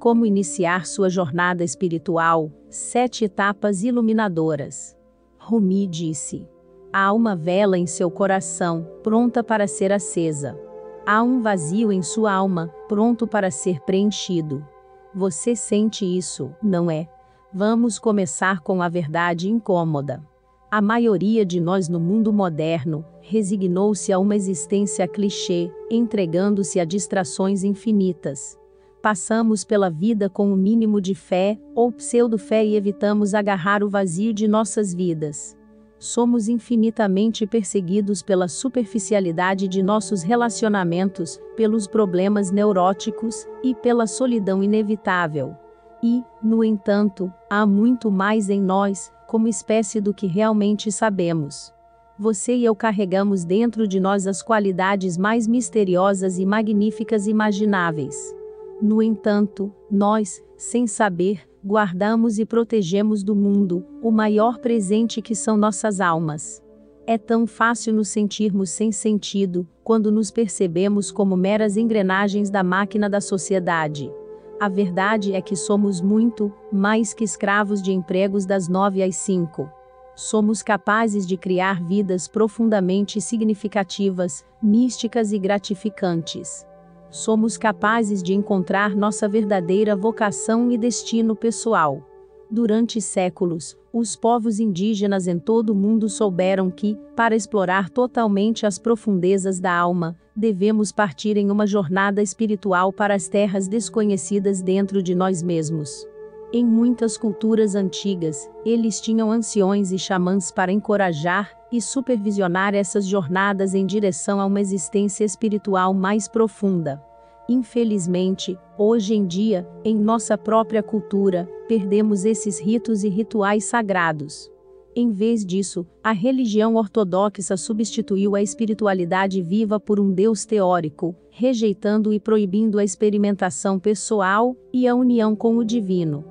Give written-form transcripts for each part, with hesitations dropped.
Como iniciar sua jornada espiritual, 7 etapas iluminadoras. Rumi disse: há uma vela em seu coração, pronta para ser acesa. Há um vazio em sua alma, pronto para ser preenchido. Você sente isso, não é? Vamos começar com a verdade incômoda. A maioria de nós no mundo moderno resignou-se a uma existência clichê, entregando-se a distrações infinitas. Passamos pela vida com um mínimo de fé, ou pseudo-fé, e evitamos agarrar o vazio de nossas vidas. Somos infinitamente perseguidos pela superficialidade de nossos relacionamentos, pelos problemas neuróticos e pela solidão inevitável. E, no entanto, há muito mais em nós, como espécie, do que realmente sabemos. Você e eu carregamos dentro de nós as qualidades mais misteriosas e magníficas imagináveis. No entanto, nós, sem saber, guardamos e protegemos do mundo o maior presente, que são nossas almas. É tão fácil nos sentirmos sem sentido, quando nos percebemos como meras engrenagens da máquina da sociedade. A verdade é que somos muito mais que escravos de empregos das 9 às 5. Somos capazes de criar vidas profundamente significativas, místicas e gratificantes. Somos capazes de encontrar nossa verdadeira vocação e destino pessoal. Durante séculos, os povos indígenas em todo o mundo souberam que, para explorar totalmente as profundezas da alma, devemos partir em uma jornada espiritual para as terras desconhecidas dentro de nós mesmos. Em muitas culturas antigas, eles tinham anciões e xamãs para encorajar e supervisionar essas jornadas em direção a uma existência espiritual mais profunda. Infelizmente, hoje em dia, em nossa própria cultura, perdemos esses ritos e rituais sagrados. Em vez disso, a religião ortodoxa substituiu a espiritualidade viva por um Deus teórico, rejeitando e proibindo a experimentação pessoal e a união com o divino.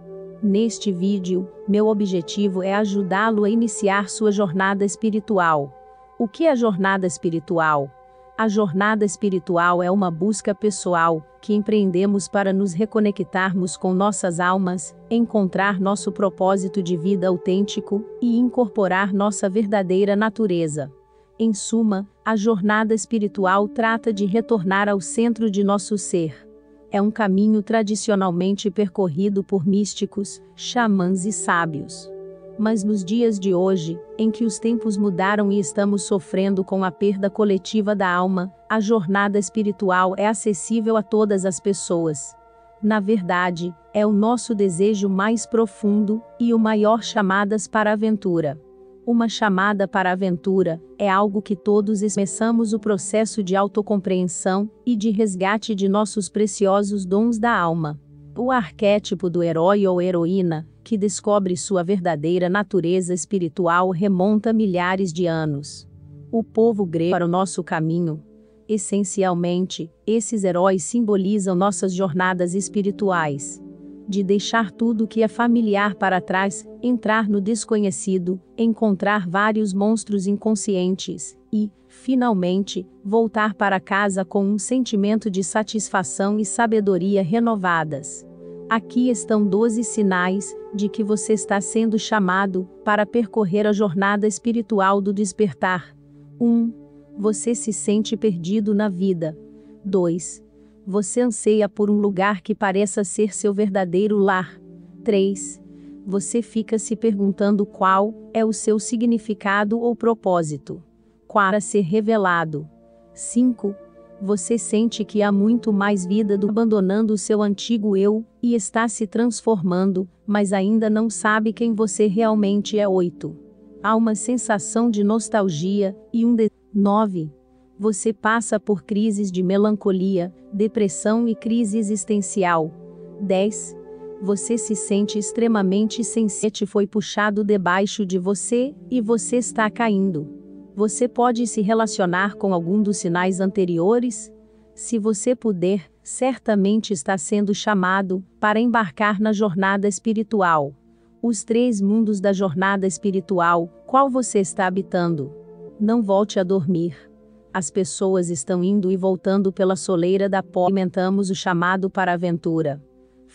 Neste vídeo, meu objetivo é ajudá-lo a iniciar sua jornada espiritual. O que é a jornada espiritual? A jornada espiritual é uma busca pessoal, que empreendemos para nos reconectarmos com nossas almas, encontrar nosso propósito de vida autêntico e incorporar nossa verdadeira natureza. Em suma, a jornada espiritual trata de retornar ao centro de nosso ser. É um caminho tradicionalmente percorrido por místicos, xamãs e sábios. Mas nos dias de hoje, em que os tempos mudaram e estamos sofrendo com a perda coletiva da alma, a jornada espiritual é acessível a todas as pessoas. Na verdade, é o nosso desejo mais profundo e o maior chamadas para a aventura. Uma chamada para a aventura é algo que todos começamos o processo de autocompreensão e de resgate de nossos preciosos dons da alma. O arquétipo do herói ou heroína, que descobre sua verdadeira natureza espiritual, remonta milhares de anos. O povo grego para o nosso caminho. Essencialmente, esses heróis simbolizam nossas jornadas espirituais. De deixar tudo que é familiar para trás, entrar no desconhecido, encontrar vários monstros inconscientes e, finalmente, voltar para casa com um sentimento de satisfação e sabedoria renovadas. Aqui estão 12 sinais de que você está sendo chamado para percorrer a jornada espiritual do despertar. 1. Você se sente perdido na vida. 2. Você anseia por um lugar que pareça ser seu verdadeiro lar. 3. Você fica se perguntando qual é o seu significado ou propósito. 4. A ser revelado. 5. Você sente que há muito mais vida do que abandonando o seu antigo eu, e está se transformando, mas ainda não sabe quem você realmente é. 8. Há uma sensação de nostalgia e um 9. Você passa por crises de melancolia, depressão e crise existencial. 10. Você se sente extremamente sensível, foi puxado debaixo de você, e você está caindo. Você pode se relacionar com algum dos sinais anteriores? Se você puder, certamente está sendo chamado para embarcar na jornada espiritual. Os 3 mundos da jornada espiritual, qual você está habitando? Não volte a dormir. As pessoas estão indo e voltando pela soleira da porta. Alimentamos o chamado para a aventura.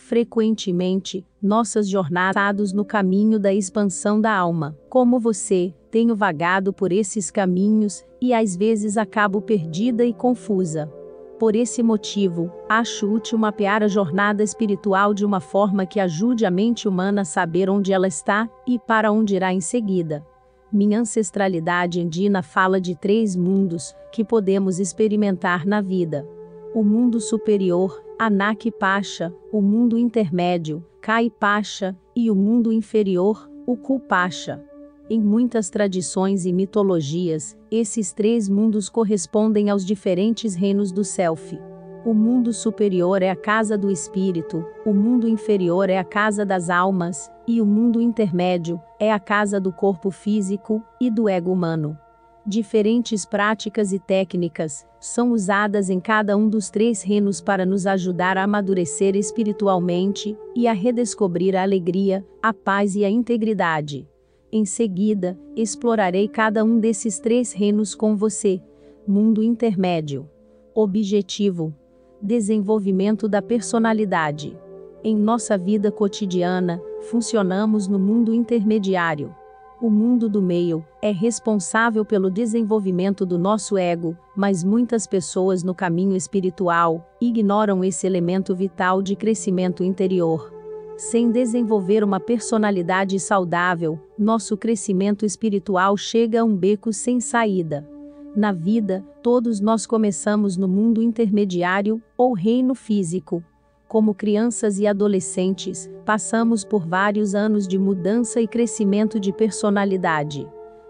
Frequentemente, nossas jornadas no caminho da expansão da alma. Como você, tenho vagado por esses caminhos, e às vezes acabo perdida e confusa. Por esse motivo, acho útil mapear a jornada espiritual de uma forma que ajude a mente humana a saber onde ela está, e para onde irá em seguida. Minha ancestralidade andina fala de 3 mundos, que podemos experimentar na vida. O mundo superior, Anak Pacha, o mundo intermédio, Kai Pacha, e o mundo inferior, o Ku Pacha. Em muitas tradições e mitologias, esses 3 mundos correspondem aos diferentes reinos do Self. O mundo superior é a casa do espírito, o mundo inferior é a casa das almas, e o mundo intermédio é a casa do corpo físico e do ego humano. Diferentes práticas e técnicas são usadas em cada um dos 3 reinos para nos ajudar a amadurecer espiritualmente e a redescobrir a alegria, a paz e a integridade. Em seguida, explorarei cada um desses 3 reinos com você. Mundo intermédio. Objetivo: desenvolvimento da personalidade. Em nossa vida cotidiana, funcionamos no mundo intermediário. O mundo do meio é responsável pelo desenvolvimento do nosso ego, mas muitas pessoas no caminho espiritual ignoram esse elemento vital de crescimento interior. Sem desenvolver uma personalidade saudável, nosso crescimento espiritual chega a um beco sem saída. Na vida, todos nós começamos no mundo intermediário, ou reino físico. Como crianças e adolescentes, passamos por vários anos de mudança e crescimento de personalidade.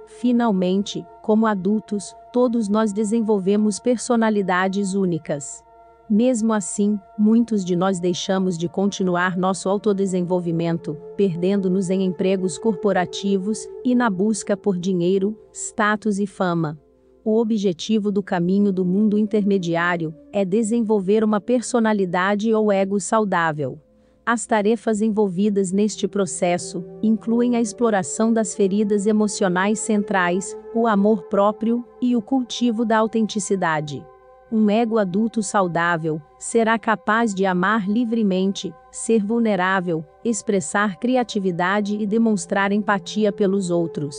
Finalmente, como adultos, todos nós desenvolvemos personalidades únicas. Mesmo assim, muitos de nós deixamos de continuar nosso autodesenvolvimento, perdendo-nos em empregos corporativos e na busca por dinheiro, status e fama. O objetivo do caminho do mundo intermediário é desenvolver uma personalidade ou ego saudável. As tarefas envolvidas neste processo incluem a exploração das feridas emocionais centrais, o amor próprio e o cultivo da autenticidade. Um ego adulto saudável será capaz de amar livremente, ser vulnerável, expressar criatividade e demonstrar empatia pelos outros.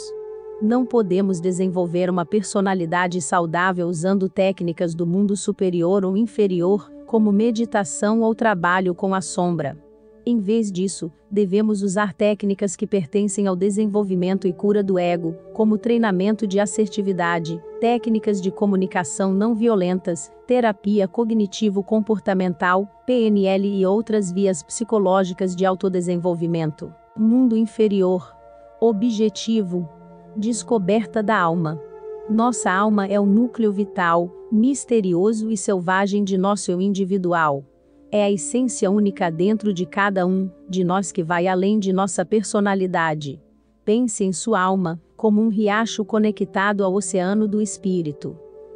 Não podemos desenvolver uma personalidade saudável usando técnicas do mundo superior ou inferior, como meditação ou trabalho com a sombra. Em vez disso, devemos usar técnicas que pertencem ao desenvolvimento e cura do ego, como treinamento de assertividade, técnicas de comunicação não violentas, terapia cognitivo-comportamental, PNL e outras vias psicológicas de autodesenvolvimento. Mundo inferior. Objetivo: descoberta da alma. Nossa alma é o núcleo vital, misterioso e selvagem de nosso eu individual. É a essência única dentro de cada um de nós que vai além de nossa personalidade. Pense em sua alma como um riacho conectado ao oceano do espírito.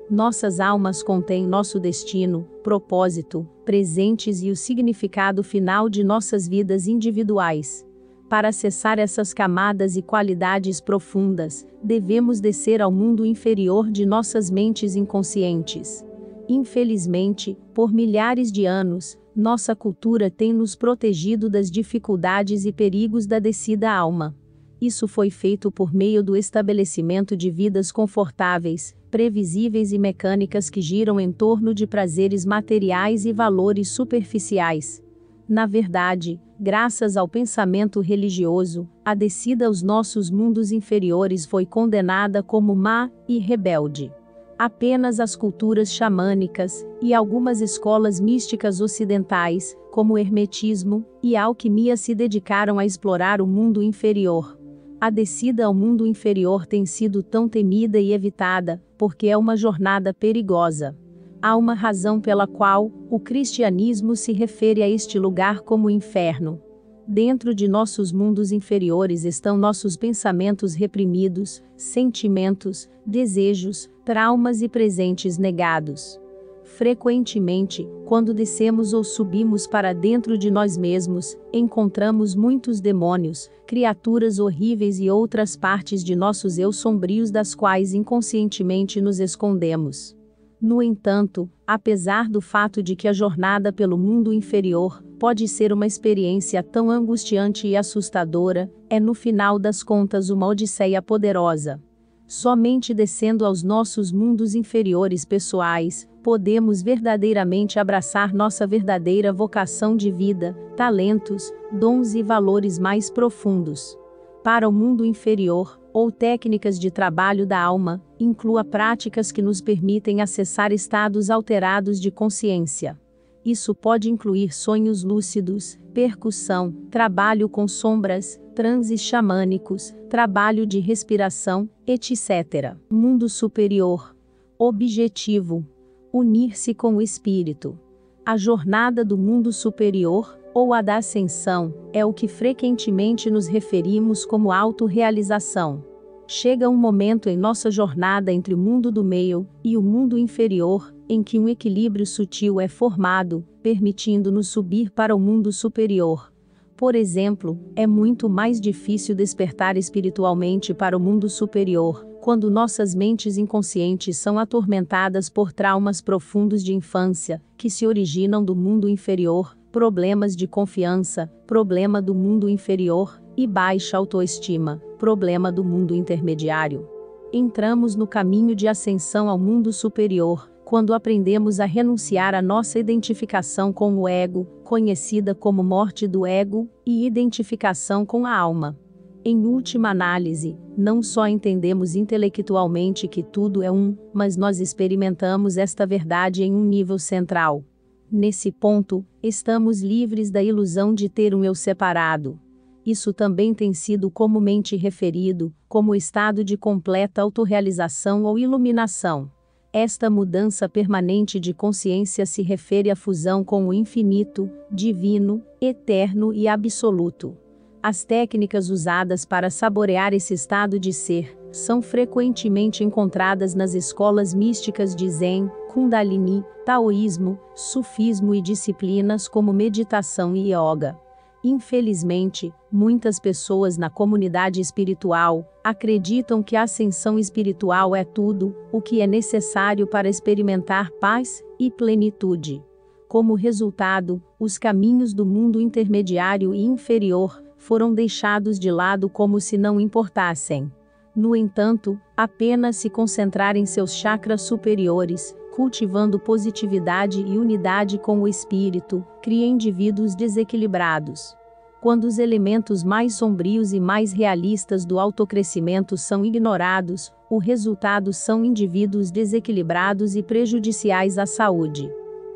Nossas almas contêm nosso destino, propósito, presentes e o significado final de nossas vidas individuais. Para acessar essas camadas e qualidades profundas, devemos descer ao mundo inferior de nossas mentes inconscientes. Infelizmente, por milhares de anos, nossa cultura tem nos protegido das dificuldades e perigos da descida à alma. Isso foi feito por meio do estabelecimento de vidas confortáveis, previsíveis e mecânicas que giram em torno de prazeres materiais e valores superficiais. Na verdade, graças ao pensamento religioso, a descida aos nossos mundos inferiores foi condenada como má e rebelde. Apenas as culturas xamânicas e algumas escolas místicas ocidentais, como o hermetismo e a alquimia, se dedicaram a explorar o mundo inferior. A descida ao mundo inferior tem sido tão temida e evitada, porque é uma jornada perigosa. Há uma razão pela qual o cristianismo se refere a este lugar como inferno. Dentro de nossos mundos inferiores estão nossos pensamentos reprimidos, sentimentos, desejos, traumas e presentes negados. Frequentemente, quando descemos ou subimos para dentro de nós mesmos, encontramos muitos demônios, criaturas horríveis e outras partes de nossos eu sombrios das quais inconscientemente nos escondemos. No entanto, apesar do fato de que a jornada pelo mundo inferior pode ser uma experiência tão angustiante e assustadora, é no final das contas uma odisseia poderosa. Somente descendo aos nossos mundos inferiores pessoais, podemos verdadeiramente abraçar nossa verdadeira vocação de vida, talentos, dons e valores mais profundos. Para o mundo inferior, ou técnicas de trabalho da alma, inclua práticas que nos permitem acessar estados alterados de consciência. Isso pode incluir sonhos lúcidos, percussão, trabalho com sombras, transes xamânicos, trabalho de respiração, etc. Mundo superior. Objetivo: unir-se com o espírito. A jornada do mundo superior, ou a da ascensão, é o que frequentemente nos referimos como autorrealização. Chega um momento em nossa jornada entre o mundo do meio e o mundo inferior, em que um equilíbrio sutil é formado, permitindo-nos subir para o mundo superior. Por exemplo, é muito mais difícil despertar espiritualmente para o mundo superior, quando nossas mentes inconscientes são atormentadas por traumas profundos de infância, que se originam do mundo inferior, problemas de confiança, problema do mundo inferior, e baixa autoestima, problema do mundo intermediário. Entramos no caminho de ascensão ao mundo superior, quando aprendemos a renunciar à nossa identificação com o ego, conhecida como morte do ego, e identificação com a alma. Em última análise, não só entendemos intelectualmente que tudo é um, mas nós experimentamos esta verdade em um nível central. Nesse ponto, estamos livres da ilusão de ter um eu separado. Isso também tem sido comumente referido como estado de completa autorrealização ou iluminação. Esta mudança permanente de consciência se refere à fusão com o infinito, divino, eterno e absoluto. As técnicas usadas para saborear esse estado de ser são frequentemente encontradas nas escolas místicas de Zen, Kundalini, Taoísmo, Sufismo e disciplinas como meditação e yoga. Infelizmente, muitas pessoas na comunidade espiritual acreditam que a ascensão espiritual é tudo o que é necessário para experimentar paz e plenitude. Como resultado, os caminhos do mundo intermediário e inferior foram deixados de lado como se não importassem. No entanto, apenas se concentrar em seus chakras superiores, cultivando positividade e unidade com o espírito, cria indivíduos desequilibrados. Quando os elementos mais sombrios e mais realistas do autocrescimento são ignorados, o resultado são indivíduos desequilibrados e prejudiciais à saúde.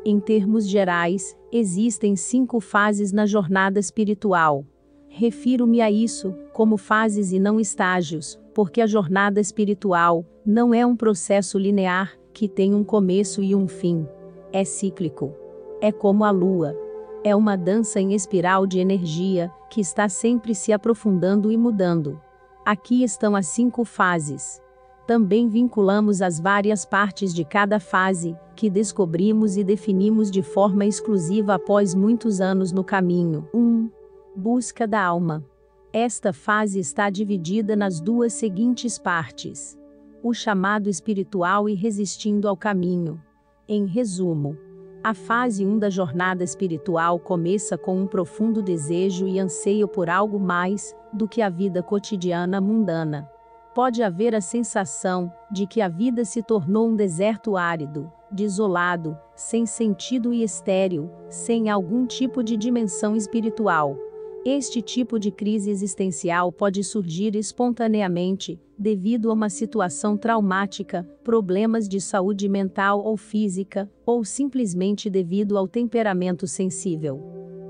Em termos gerais, existem 5 fases na jornada espiritual. Refiro-me a isso como fases e não estágios, porque a jornada espiritual não é um processo linear, que tem um começo e um fim. É cíclico. É como a lua. É uma dança em espiral de energia, que está sempre se aprofundando e mudando. Aqui estão as 5 fases. Também vinculamos as várias partes de cada fase, que descobrimos e definimos de forma exclusiva após muitos anos no caminho. 1. Busca da alma. Esta fase está dividida nas 2 seguintes partes: o chamado espiritual e resistindo ao caminho. Em resumo, a fase 1 da jornada espiritual começa com um profundo desejo e anseio por algo mais do que a vida cotidiana mundana. Pode haver a sensação de que a vida se tornou um deserto árido, desolado, sem sentido e estéril, sem algum tipo de dimensão espiritual. Este tipo de crise existencial pode surgir espontaneamente, devido a uma situação traumática, problemas de saúde mental ou física, ou simplesmente devido ao temperamento sensível.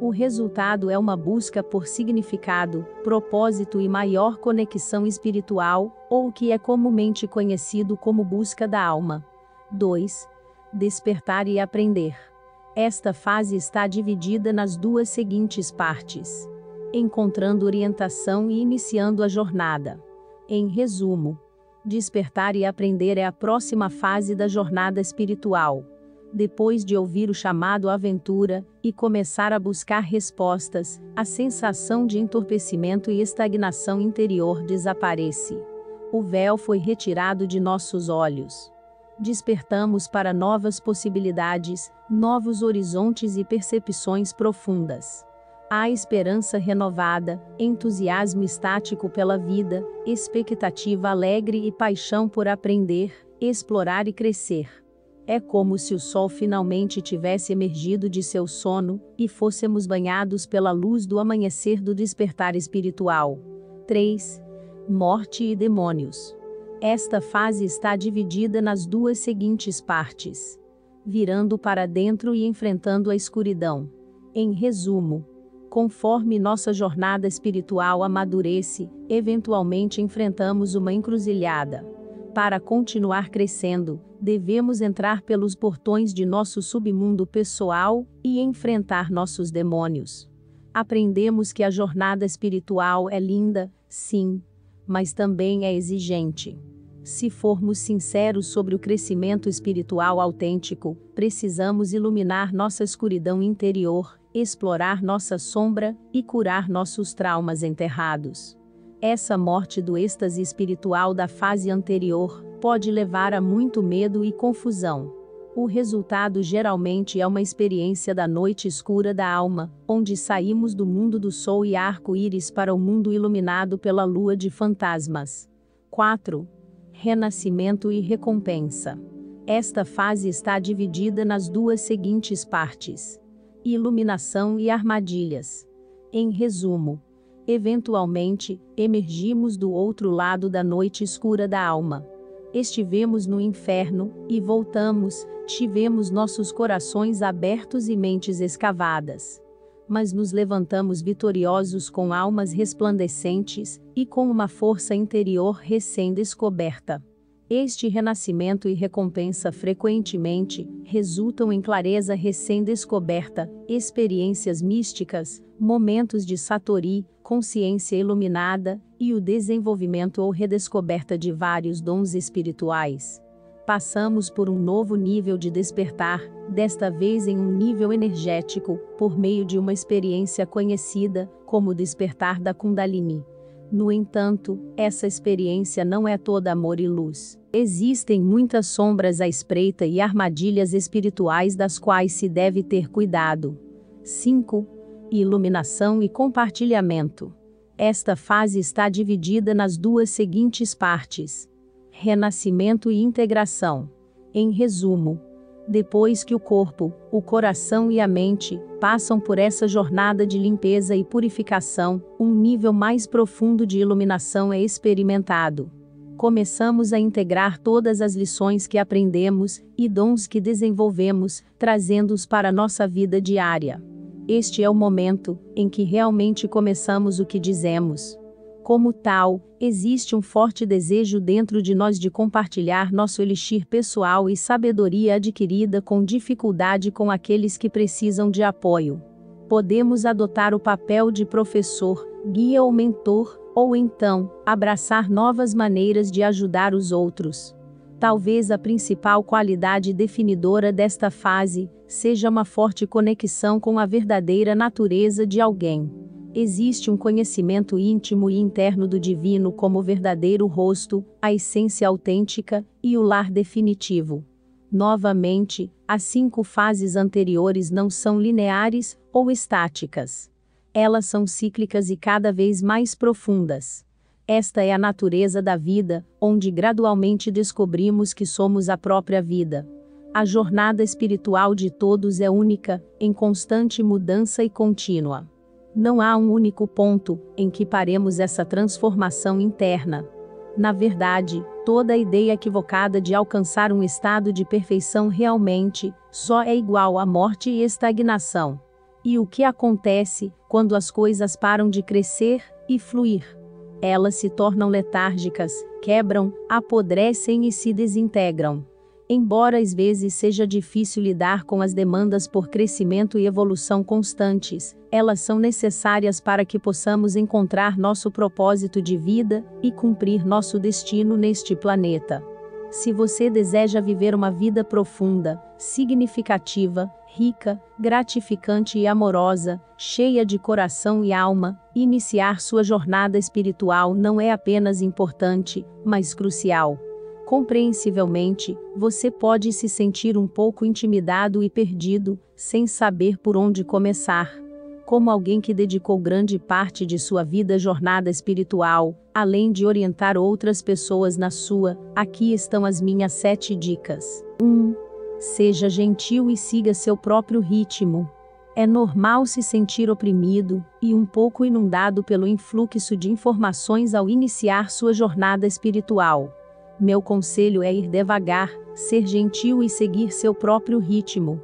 O resultado é uma busca por significado, propósito e maior conexão espiritual, ou o que é comumente conhecido como busca da alma. 2. Despertar e aprender. Esta fase está dividida nas 2 seguintes partes: encontrando orientação e iniciando a jornada. Em resumo, despertar e aprender é a próxima fase da jornada espiritual. Depois de ouvir o chamado à aventura e começar a buscar respostas, a sensação de entorpecimento e estagnação interior desaparece. O véu foi retirado de nossos olhos. despertamos para novas possibilidades, novos horizontes e percepções profundas. Há esperança renovada, entusiasmo estático pela vida, expectativa alegre e paixão por aprender, explorar e crescer. É como se o sol finalmente tivesse emergido de seu sono, e fôssemos banhados pela luz do amanhecer do despertar espiritual. 3. Morte e demônios. Esta fase está dividida nas duas seguintes partes: virando para dentro e enfrentando a escuridão. Em resumo, conforme nossa jornada espiritual amadurece, eventualmente enfrentamos uma encruzilhada. Para continuar crescendo, devemos entrar pelos portões de nosso submundo pessoal e enfrentar nossos demônios. Aprendemos que a jornada espiritual é linda, sim, mas também é exigente. Se formos sinceros sobre o crescimento espiritual autêntico, precisamos iluminar nossa escuridão interior, explorar nossa sombra e curar nossos traumas enterrados. Essa morte do êxtase espiritual da fase anterior pode levar a muito medo e confusão. O resultado geralmente é uma experiência da noite escura da alma, onde saímos do mundo do sol e arco-íris para o mundo iluminado pela lua de fantasmas. 4. Renascimento e recompensa. Esta fase está dividida nas duas seguintes partes: iluminação e armadilhas. Em resumo, eventualmente, emergimos do outro lado da noite escura da alma. Estivemos no inferno, e voltamos, tivemos nossos corações abertos e mentes escavadas. Mas nos levantamos vitoriosos com almas resplandecentes, e com uma força interior recém-descoberta. Este renascimento e recompensa frequentemente resultam em clareza recém-descoberta, experiências místicas, momentos de satori, consciência iluminada, e o desenvolvimento ou redescoberta de vários dons espirituais. Passamos por um novo nível de despertar, desta vez em um nível energético, por meio de uma experiência conhecida como o despertar da Kundalini. No entanto, essa experiência não é toda amor e luz. Existem muitas sombras à espreita e armadilhas espirituais das quais se deve ter cuidado. 5. Iluminação e compartilhamento. Esta fase está dividida nas duas seguintes partes: renascimento e integração. Em resumo, depois que o corpo, o coração e a mente passam por essa jornada de limpeza e purificação, um nível mais profundo de iluminação é experimentado. Começamos a integrar todas as lições que aprendemos e dons que desenvolvemos, trazendo-os para nossa vida diária. Este é o momento em que realmente começamos o que dizemos. Como tal, existe um forte desejo dentro de nós de compartilhar nosso elixir pessoal e sabedoria adquirida com dificuldade com aqueles que precisam de apoio. Podemos adotar o papel de professor, guia ou mentor, ou então, abraçar novas maneiras de ajudar os outros. Talvez a principal qualidade definidora desta fase seja uma forte conexão com a verdadeira natureza de alguém. Existe um conhecimento íntimo e interno do divino como o verdadeiro rosto, a essência autêntica e o lar definitivo. Novamente, as 5 fases anteriores não são lineares ou estáticas. Elas são cíclicas e cada vez mais profundas. Esta é a natureza da vida, onde gradualmente descobrimos que somos a própria vida. A jornada espiritual de todos é única, em constante mudança e contínua. Não há um único ponto em que paremos essa transformação interna. Na verdade, toda a ideia equivocada de alcançar um estado de perfeição realmente só é igual a morte e estagnação. E o que acontece quando as coisas param de crescer e fluir? Elas se tornam letárgicas, quebram, apodrecem e se desintegram. Embora às vezes seja difícil lidar com as demandas por crescimento e evolução constantes, elas são necessárias para que possamos encontrar nosso propósito de vida e cumprir nosso destino neste planeta. Se você deseja viver uma vida profunda, significativa, rica, gratificante e amorosa, cheia de coração e alma, iniciar sua jornada espiritual não é apenas importante, mas crucial. Compreensivelmente, você pode se sentir um pouco intimidado e perdido, sem saber por onde começar. Como alguém que dedicou grande parte de sua vida à jornada espiritual, além de orientar outras pessoas na sua, aqui estão as minhas 7 dicas. 1. Seja gentil e siga seu próprio ritmo. É normal se sentir oprimido e um pouco inundado pelo influxo de informações ao iniciar sua jornada espiritual. Meu conselho é ir devagar, ser gentil e seguir seu próprio ritmo.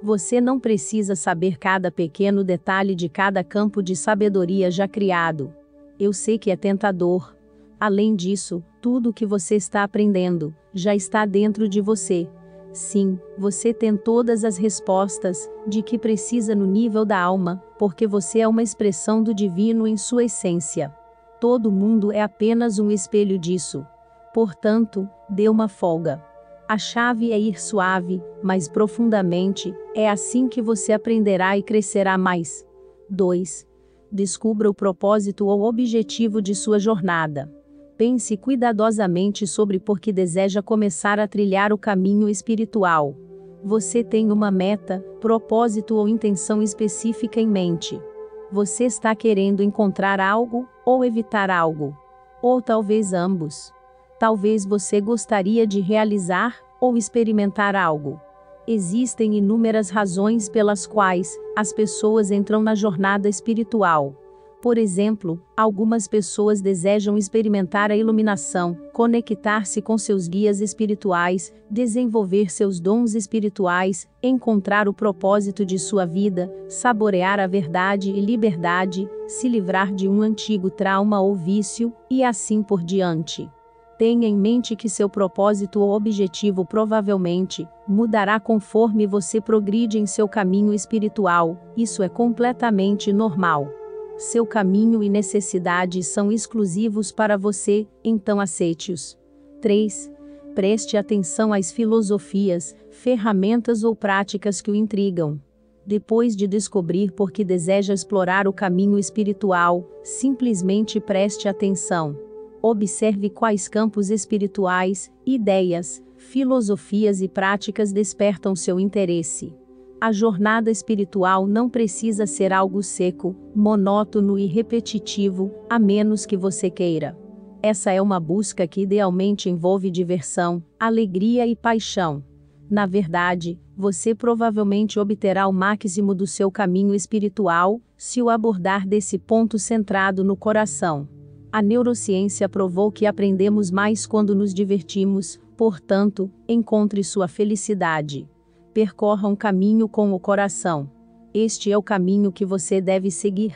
Você não precisa saber cada pequeno detalhe de cada campo de sabedoria já criado. Eu sei que é tentador. Além disso, tudo o que você está aprendendo já está dentro de você. Sim, você tem todas as respostas de que precisa no nível da alma, porque você é uma expressão do divino em sua essência. Todo mundo é apenas um espelho disso. Portanto, dê uma folga. A chave é ir suave, mas profundamente, é assim que você aprenderá e crescerá mais. 2. Descubra o propósito ou objetivo de sua jornada. Pense cuidadosamente sobre por que deseja começar a trilhar o caminho espiritual. Você tem uma meta, propósito ou intenção específica em mente. Você está querendo encontrar algo, ou evitar algo. Ou talvez ambos. Talvez você gostaria de realizar, ou experimentar algo. Existem inúmeras razões pelas quais as pessoas entram na jornada espiritual. Por exemplo, algumas pessoas desejam experimentar a iluminação, conectar-se com seus guias espirituais, desenvolver seus dons espirituais, encontrar o propósito de sua vida, saborear a verdade e liberdade, se livrar de um antigo trauma ou vício, e assim por diante. Tenha em mente que seu propósito ou objetivo provavelmente mudará conforme você progride em seu caminho espiritual. Isso é completamente normal. Seu caminho e necessidades são exclusivos para você, então aceite-os. 3. Preste atenção às filosofias, ferramentas ou práticas que o intrigam. Depois de descobrir por que deseja explorar o caminho espiritual, simplesmente preste atenção. Observe quais campos espirituais, ideias, filosofias e práticas despertam seu interesse. A jornada espiritual não precisa ser algo seco, monótono e repetitivo, a menos que você queira. Essa é uma busca que idealmente envolve diversão, alegria e paixão. Na verdade, você provavelmente obterá o máximo do seu caminho espiritual, se o abordar desse ponto centrado no coração. A neurociência provou que aprendemos mais quando nos divertimos, portanto, encontre sua felicidade. Percorra um caminho com o coração. Este é o caminho que você deve seguir.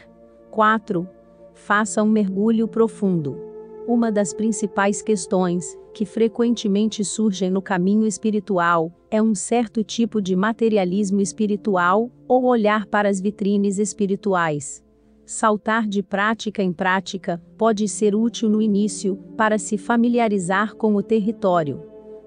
4. Faça um mergulho profundo. Uma das principais questões que frequentemente surgem no caminho espiritual é um certo tipo de materialismo espiritual, ou olhar para as vitrines espirituais. Saltar de prática em prática pode ser útil no início, para se familiarizar com o território.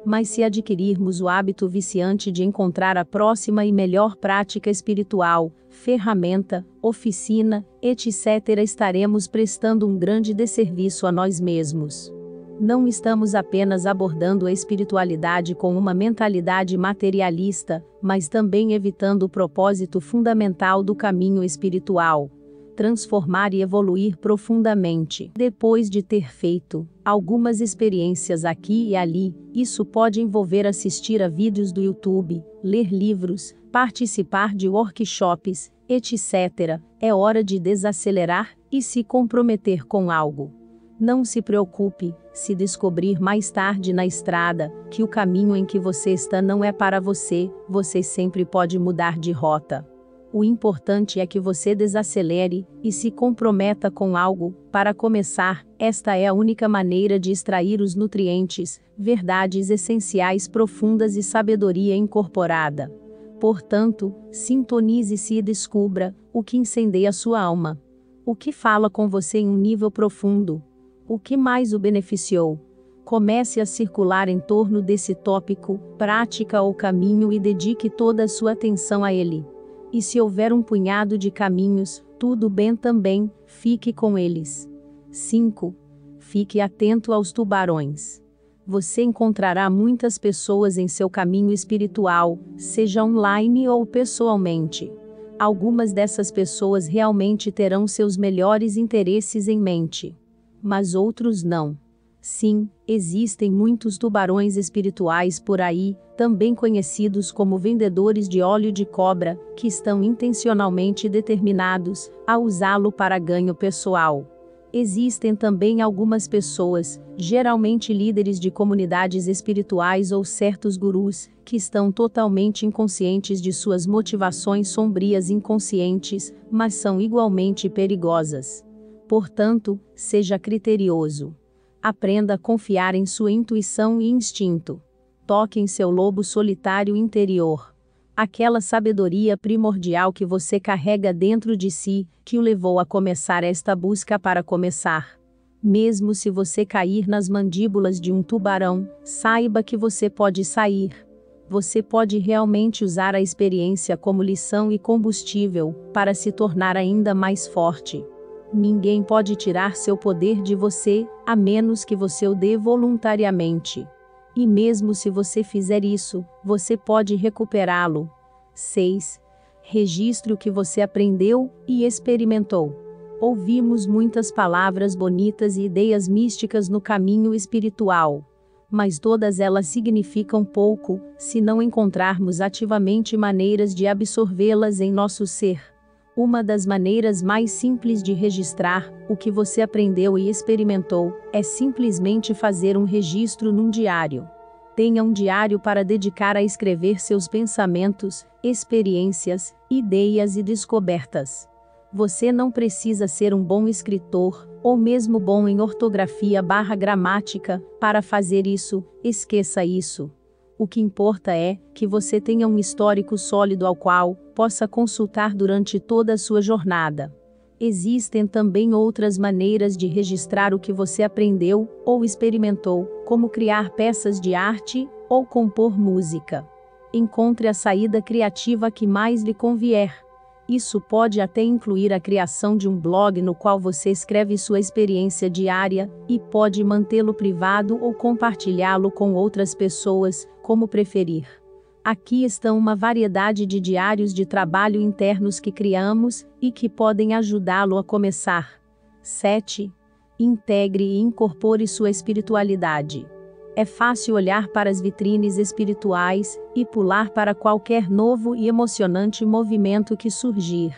Mas se adquirirmos o hábito viciante de encontrar a próxima e melhor prática espiritual, ferramenta, oficina, etc., estaremos prestando um grande desserviço a nós mesmos. Não estamos apenas abordando a espiritualidade com uma mentalidade materialista, mas também evitando o propósito fundamental do caminho espiritual. Transformar e evoluir profundamente. Depois de ter feito algumas experiências aqui e ali, isso pode envolver assistir a vídeos do YouTube, ler livros, participar de workshops, etc. É hora de desacelerar e se comprometer com algo. Não se preocupe se descobrir mais tarde na estrada que o caminho em que você está não é para você, você sempre pode mudar de rota. O importante é que você desacelere e se comprometa com algo. Para começar, esta é a única maneira de extrair os nutrientes, verdades essenciais profundas e sabedoria incorporada. Portanto, sintonize-se e descubra o que incendeia sua alma. O que fala com você em um nível profundo? O que mais o beneficiou? Comece a circular em torno desse tópico, prática ou caminho e dedique toda a sua atenção a ele. E se houver um punhado de caminhos, tudo bem também, fique com eles. 5. Fique atento aos tubarões. Você encontrará muitas pessoas em seu caminho espiritual, seja online ou pessoalmente. Algumas dessas pessoas realmente terão seus melhores interesses em mente. Mas outros não. Sim, existem muitos tubarões espirituais por aí, também conhecidos como vendedores de óleo de cobra, que estão intencionalmente determinados a usá-lo para ganho pessoal. Existem também algumas pessoas, geralmente líderes de comunidades espirituais ou certos gurus, que estão totalmente inconscientes de suas motivações sombrias inconscientes, mas são igualmente perigosas. Portanto, seja criterioso. Aprenda a confiar em sua intuição e instinto. Toque em seu lobo solitário interior. Aquela sabedoria primordial que você carrega dentro de si, que o levou a começar esta busca para começar. Mesmo se você cair nas mandíbulas de um tubarão, saiba que você pode sair. Você pode realmente usar a experiência como lição e combustível, para se tornar ainda mais forte. Ninguém pode tirar seu poder de você, a menos que você o dê voluntariamente. E mesmo se você fizer isso, você pode recuperá-lo. 6. Registre o que você aprendeu e experimentou. Ouvimos muitas palavras bonitas e ideias místicas no caminho espiritual. Mas todas elas significam pouco, se não encontrarmos ativamente maneiras de absorvê-las em nosso ser. Uma das maneiras mais simples de registrar o que você aprendeu e experimentou é simplesmente fazer um registro num diário. Tenha um diário para dedicar a escrever seus pensamentos, experiências, ideias e descobertas. Você não precisa ser um bom escritor, ou mesmo bom em ortografia/gramática, para fazer isso. Esqueça isso. O que importa é que você tenha um histórico sólido ao qual possa consultar durante toda a sua jornada. Existem também outras maneiras de registrar o que você aprendeu ou experimentou, como criar peças de arte ou compor música. Encontre a saída criativa que mais lhe convier. Isso pode até incluir a criação de um blog no qual você escreve sua experiência diária, e pode mantê-lo privado ou compartilhá-lo com outras pessoas, como preferir. Aqui estão uma variedade de diários de trabalho internos que criamos, e que podem ajudá-lo a começar. 7. Integre e incorpore sua espiritualidade. É fácil olhar para as vitrines espirituais e pular para qualquer novo e emocionante movimento que surgir.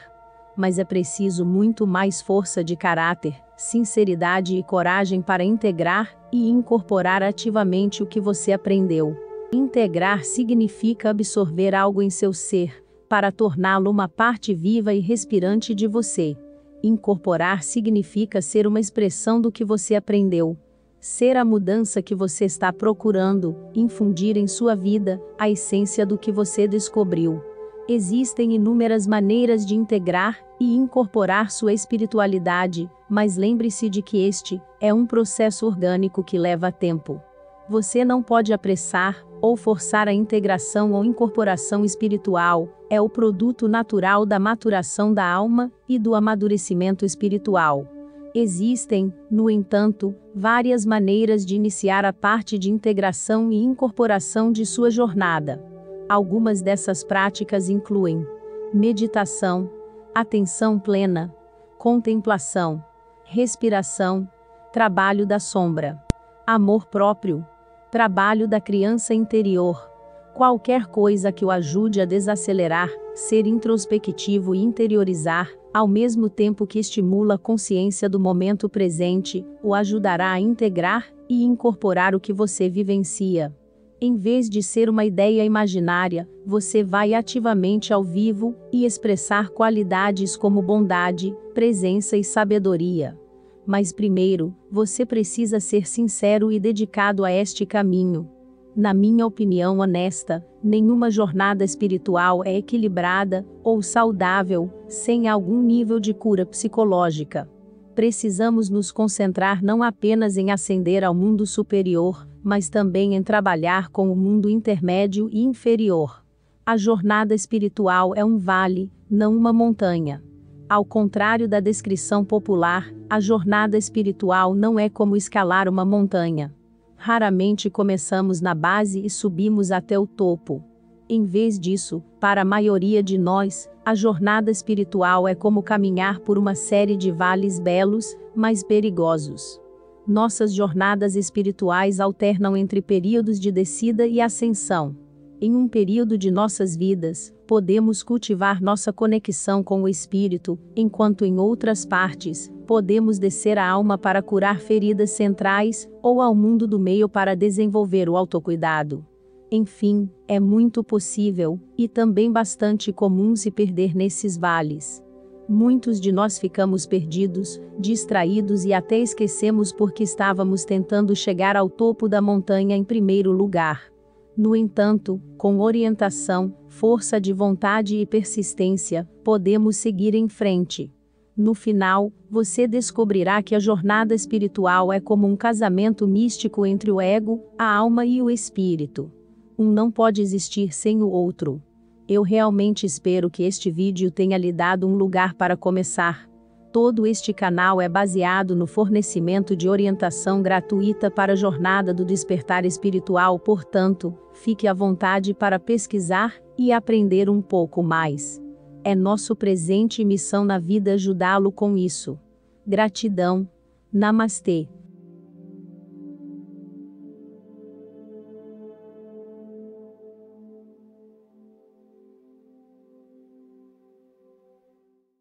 Mas é preciso muito mais força de caráter, sinceridade e coragem para integrar e incorporar ativamente o que você aprendeu. Integrar significa absorver algo em seu ser, para torná-lo uma parte viva e respirante de você. Incorporar significa ser uma expressão do que você aprendeu. Ser a mudança que você está procurando, infundir em sua vida a essência do que você descobriu. Existem inúmeras maneiras de integrar e incorporar sua espiritualidade, mas lembre-se de que este é um processo orgânico que leva tempo. Você não pode apressar ou forçar a integração ou incorporação espiritual, é o produto natural da maturação da alma e do amadurecimento espiritual. Existem, no entanto, várias maneiras de iniciar a parte de integração e incorporação de sua jornada. Algumas dessas práticas incluem meditação, atenção plena, contemplação, respiração, trabalho da sombra, amor próprio, trabalho da criança interior. Qualquer coisa que o ajude a desacelerar, ser introspectivo e interiorizar, ao mesmo tempo que estimula a consciência do momento presente, o ajudará a integrar e incorporar o que você vivencia. Em vez de ser uma ideia imaginária, você vai ativamente ao vivo e expressar qualidades como bondade, presença e sabedoria. Mas primeiro, você precisa ser sincero e dedicado a este caminho. Na minha opinião honesta, nenhuma jornada espiritual é equilibrada ou saudável sem algum nível de cura psicológica. Precisamos nos concentrar não apenas em ascender ao mundo superior, mas também em trabalhar com o mundo intermédio e inferior. A jornada espiritual é um vale, não uma montanha. Ao contrário da descrição popular, a jornada espiritual não é como escalar uma montanha. Raramente começamos na base e subimos até o topo. Em vez disso, para a maioria de nós, a jornada espiritual é como caminhar por uma série de vales belos, mas perigosos. Nossas jornadas espirituais alternam entre períodos de descida e ascensão. Em um período de nossas vidas, podemos cultivar nossa conexão com o espírito, enquanto em outras partes, podemos descer a alma para curar feridas centrais, ou ao mundo do meio para desenvolver o autocuidado. Enfim, é muito possível, e também bastante comum se perder nesses vales. Muitos de nós ficamos perdidos, distraídos e até esquecemos porque estávamos tentando chegar ao topo da montanha em primeiro lugar. No entanto, com orientação, força de vontade e persistência, podemos seguir em frente. No final, você descobrirá que a jornada espiritual é como um casamento místico entre o ego, a alma e o espírito. Um não pode existir sem o outro. Eu realmente espero que este vídeo tenha lhe dado um lugar para começar. Todo este canal é baseado no fornecimento de orientação gratuita para a jornada do despertar espiritual, portanto, fique à vontade para pesquisar e aprender um pouco mais. É nosso presente e missão na vida ajudá-lo com isso. Gratidão. Namastê.